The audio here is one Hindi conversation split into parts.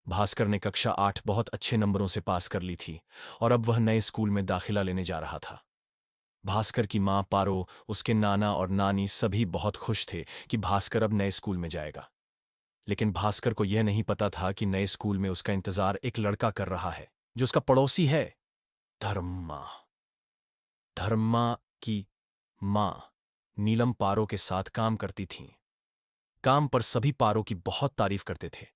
भास्कर ने कक्षा 8 बहुत अच्छे नंबरों से पास कर ली थी और अब वह नए स्कूल में दाखिला लेने जा रहा था। भास्कर की मां पारो, उसके नाना और नानी सभी बहुत खुश थे कि भास्कर अब नए स्कूल में जाएगा। लेकिन भास्कर को यह नहीं पता था कि नए स्कूल में उसका इंतजार एक लड़का कर रहा है जो उसका पड़ोसी है, धर्मा। धर्मा की मां नीलम पारो के साथ काम करती थीं। काम पर सभी पारो की बहुत तारीफ करते थे,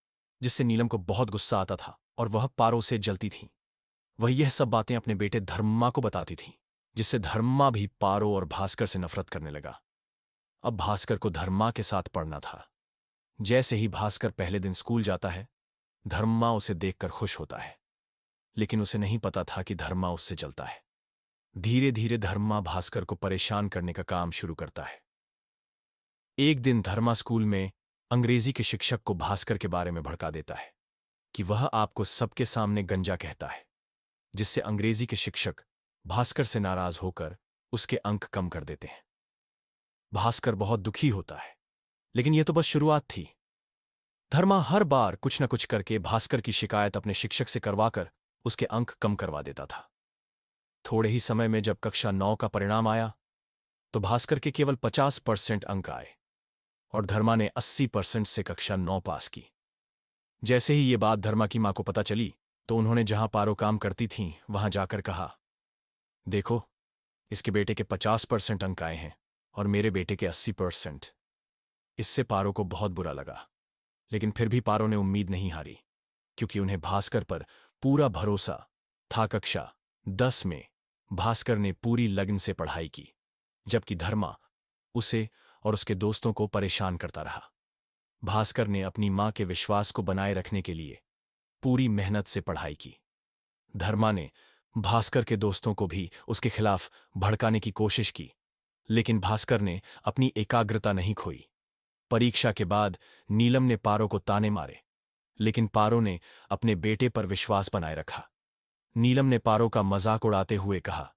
जिससे नीलम को बहुत गुस्सा आता था और वह पारो से जलती थी। वह यह सब बातें अपने बेटे धर्मा को बताती थी, जिससे धर्मा भी पारो और भास्कर से नफरत करने लगा। अब भास्कर को धर्मा के साथ पढ़ना था। जैसे ही भास्कर पहले दिन स्कूल जाता है, धर्मा उसे देखकर खुश होता है, लेकिन उसे नहीं पता था कि धर्मा उससे जलता है। धीरे धीरे धर्मा भास्कर को परेशान करने का काम शुरू करता है। एक दिन धर्मा स्कूल में अंग्रेजी के शिक्षक को भास्कर के बारे में भड़का देता है कि वह आपको सबके सामने गंजा कहता है, जिससे अंग्रेजी के शिक्षक भास्कर से नाराज होकर उसके अंक कम कर देते हैं। भास्कर बहुत दुखी होता है, लेकिन यह तो बस शुरुआत थी। धर्मा हर बार कुछ न कुछ करके भास्कर की शिकायत अपने शिक्षक से करवाकर उसके अंक कम करवा देता था। थोड़े ही समय में जब कक्षा 9 का परिणाम आया, तो भास्कर के केवल 50% अंक आए और धर्मा ने 80% से कक्षा 9 पास की। जैसे ही ये बात धर्मा की मां को पता चली, तो उन्होंने जहां पारो काम करती थीं वहां जाकर कहा, देखो, इसके बेटे के 50% अंक आए हैं और मेरे बेटे के 80%। इससे पारो को बहुत बुरा लगा, लेकिन फिर भी पारो ने उम्मीद नहीं हारी, क्योंकि उन्हें भास्कर पर पूरा भरोसा था। कक्षा 10 में भास्कर ने पूरी लगन से पढ़ाई की, जबकि धर्मा उसे और उसके दोस्तों को परेशान करता रहा। भास्कर ने अपनी मां के विश्वास को बनाए रखने के लिए पूरी मेहनत से पढ़ाई की। धर्मा ने भास्कर के दोस्तों को भी उसके खिलाफ भड़काने की कोशिश की, लेकिन भास्कर ने अपनी एकाग्रता नहीं खोई। परीक्षा के बाद नीलम ने पारो को ताने मारे, लेकिन पारो ने अपने बेटे पर विश्वास बनाए रखा। नीलम ने पारो का मजाक उड़ाते हुए कहा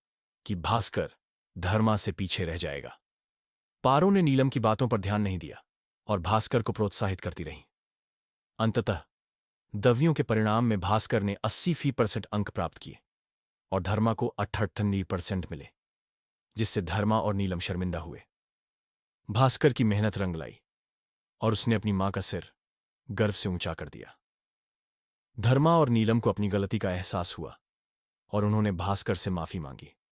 कि भास्कर धर्मा से पीछे रह जाएगा। पारो ने नीलम की बातों पर ध्यान नहीं दिया और भास्कर को प्रोत्साहित करती रही। अंततः दसवीं के परिणाम में भास्कर ने 80% अंक प्राप्त किए और धर्मा को 98% मिले, जिससे धर्मा और नीलम शर्मिंदा हुए। भास्कर की मेहनत रंग लाई और उसने अपनी मां का सिर गर्व से ऊंचा कर दिया। धर्मा और नीलम को अपनी गलती का एहसास हुआ और उन्होंने भास्कर से माफी मांगी।